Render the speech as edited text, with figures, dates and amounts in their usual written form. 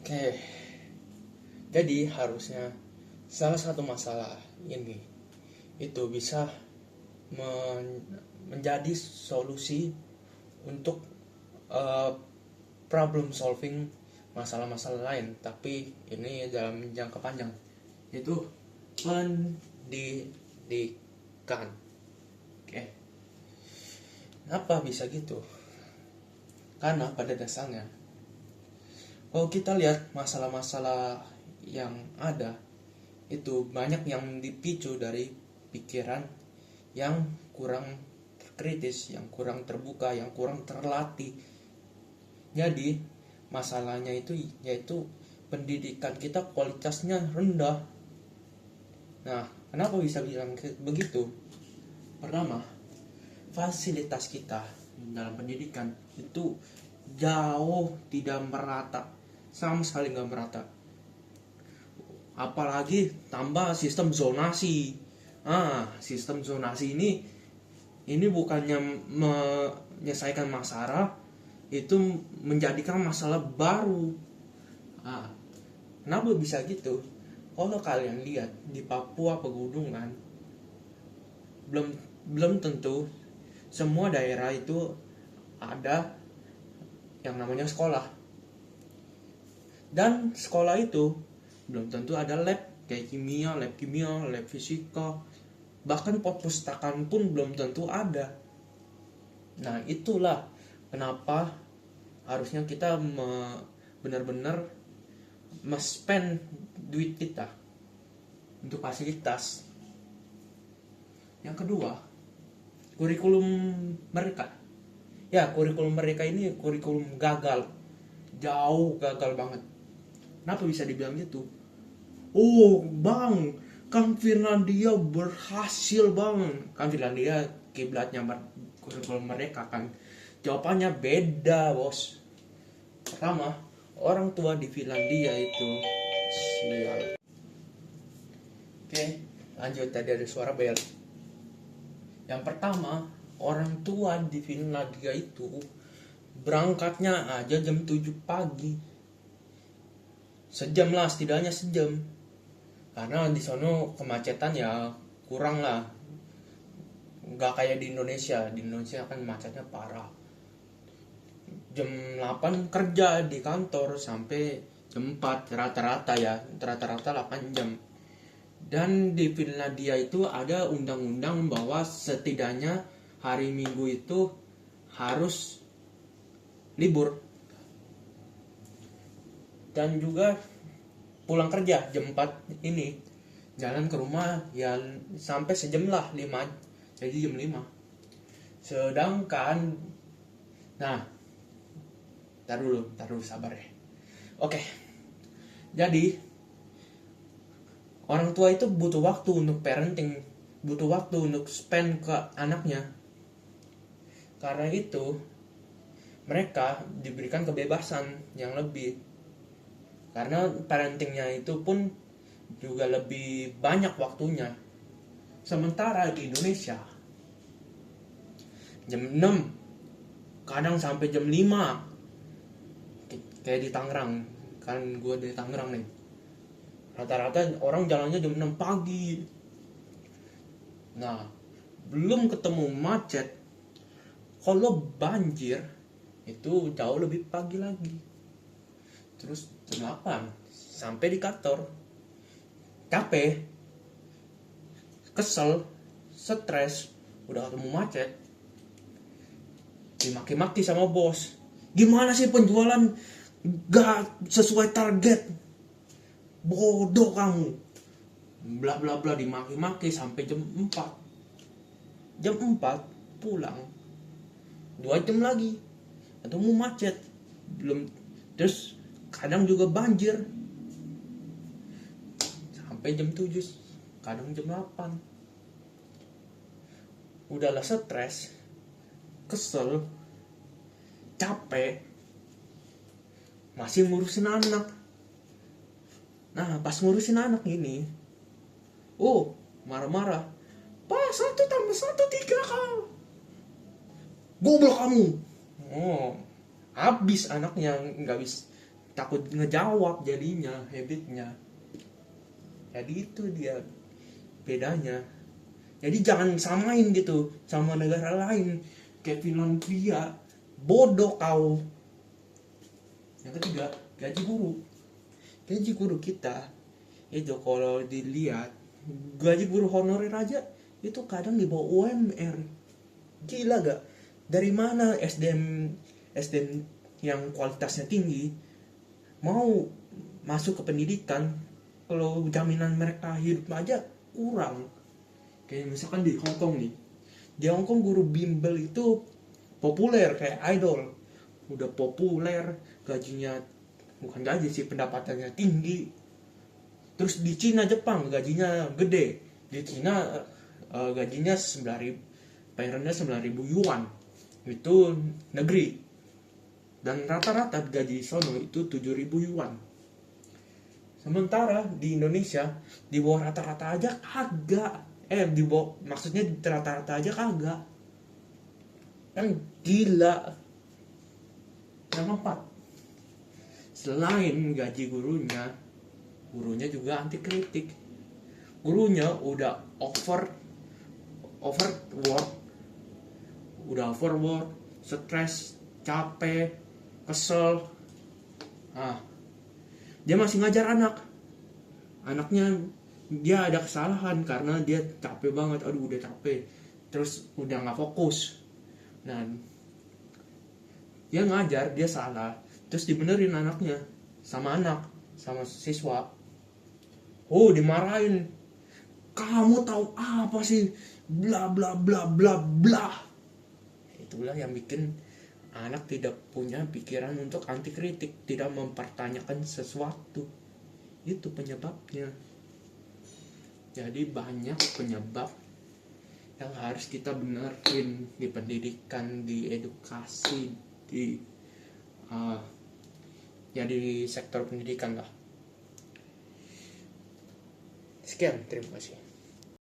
Oke, jadi harusnya salah satu masalah ini itu bisa menjadi solusi untuk eh, problem solving masalah-masalah lain, tapi ini dalam jangka panjang, yaitu pendidikan. Oke, kenapa bisa gitu? Karena pada dasarnya kalau kita lihat masalah-masalah yang ada, itu banyak yang dipicu dari pikiran yang kurang kritis, yang kurang terbuka, yang kurang terlatih. Jadi masalahnya itu yaitu pendidikan kita kualitasnya rendah. Nah, kenapa bisa bilang begitu? Pertama, fasilitas kita dalam pendidikan itu jauh tidak merata, sama sekali nggak merata. Apalagi tambah sistem zonasi. Sistem zonasi ini bukannya menyelesaikan masalah, itu menjadikan masalah baru. Kenapa bisa gitu? Kalau kalian lihat di Papua pegunungan, belum tentu semua daerah itu ada yang namanya sekolah. Dan sekolah itu belum tentu ada lab kayak lab kimia, lab fisika, bahkan perpustakaan pun belum tentu ada. Nah, itulah kenapa harusnya kita benar-benar spend duit kita untuk fasilitas. Yang kedua, kurikulum mereka. Ya, kurikulum mereka ini kurikulum gagal. Jauh gagal banget. Kenapa bisa dibilang gitu? Oh bang, Kang Firlandia berhasil bang. Kang Firlandia kiblatnya kurikulum mereka kan. Jawabannya beda bos. Pertama, orang tua di Finlandia itu sial. Oke, lanjut, tadi ada suara bel. Yang pertama, orang tua di Finlandia itu berangkatnya aja jam 7 pagi. Sejam lah, setidaknya sejam. Karena di sono kemacetan ya kurang lah. Nggak kayak di Indonesia. Di Indonesia kan macetnya parah. Jam 8 kerja di kantor sampai jam 4 rata-rata ya. Rata-rata 8 jam. Dan di Finlandia itu ada undang-undang bahwa setidaknya hari Minggu itu harus libur. Dan juga pulang kerja jam 4 ini, jalan ke rumah ya sampai sejam lah, 5, jadi jam 5. Sedangkan tar dulu sabar ya. Oke, jadi orang tua itu butuh waktu untuk parenting, butuh waktu untuk spend ke anaknya. Karena itu mereka diberikan kebebasan yang lebih. Karena parentingnya itu pun juga lebih banyak waktunya. Sementara di Indonesia jam 6, kadang sampai jam 5. Kayak di Tangerang, kan gue dari Tangerang nih. Rata-rata orang jalannya jam 6 pagi. Nah, belum ketemu macet. Kalau banjir itu jauh lebih pagi lagi. Terus jam 8 sampai di kantor, capek, kesel, stres, udah ketemu macet, dimaki-maki sama bos. Gimana sih penjualan gak sesuai target, bodoh kamu, bla bla bla, dimaki-maki sampai jam 4. Jam 4 pulang, 2 jam lagi ketemu macet. Belum, terus kadang juga banjir sampai jam 7, kadang jam 8. Udahlah stres, kesel, capek, masih ngurusin anak. Nah, pas ngurusin anak ini, marah-marah. Pak, 1+1 3 goblok kamu. Habis anaknya, nggak bisa. takut ngejawab jadinya habitnya. Jadi itu dia bedanya. Jadi jangan samain gitu sama negara lain kayak Finlandia, bodoh kau. Yang ketiga, gaji guru kita itu kalau dilihat gaji guru honorer aja itu kadang di bawah UMR. Gila gak? Dari mana SDM yang kualitasnya tinggi mau masuk ke pendidikan kalau jaminan mereka hidup aja kurang. Kayak misalkan di Hongkong nih, di Hongkong guru bimbel itu populer kayak idol, udah populer, gajinya bukan gaji sih, pendapatannya tinggi. Terus di Cina, Jepang gajinya gede. Di Cina gajinya 9.000, paling rendah 9.000 yuan, itu negeri. Dan rata-rata gaji sono itu 7.000 yuan. Sementara di Indonesia di bawah rata-rata aja kagak. Di bawah, maksudnya rata-rata aja kagak. Kan gila. Yang keempat, selain gaji gurunya juga anti kritik. Gurunya udah overwork, stres, capek, kesel. Dia masih ngajar anaknya, dia ada kesalahan karena dia capek banget, udah capek, terus udah nggak fokus. Nah, dia ngajar, dia salah, terus dibenerin anaknya sama siswa. Dimarahin, kamu tahu apa sih, bla bla bla bla bla. Itulah yang bikin anak tidak punya pikiran untuk anti kritik, tidak mempertanyakan sesuatu. Itu penyebabnya. Jadi banyak penyebab yang harus kita benerin di pendidikan, di edukasi, di sektor pendidikan lah. Sekian, terima kasih.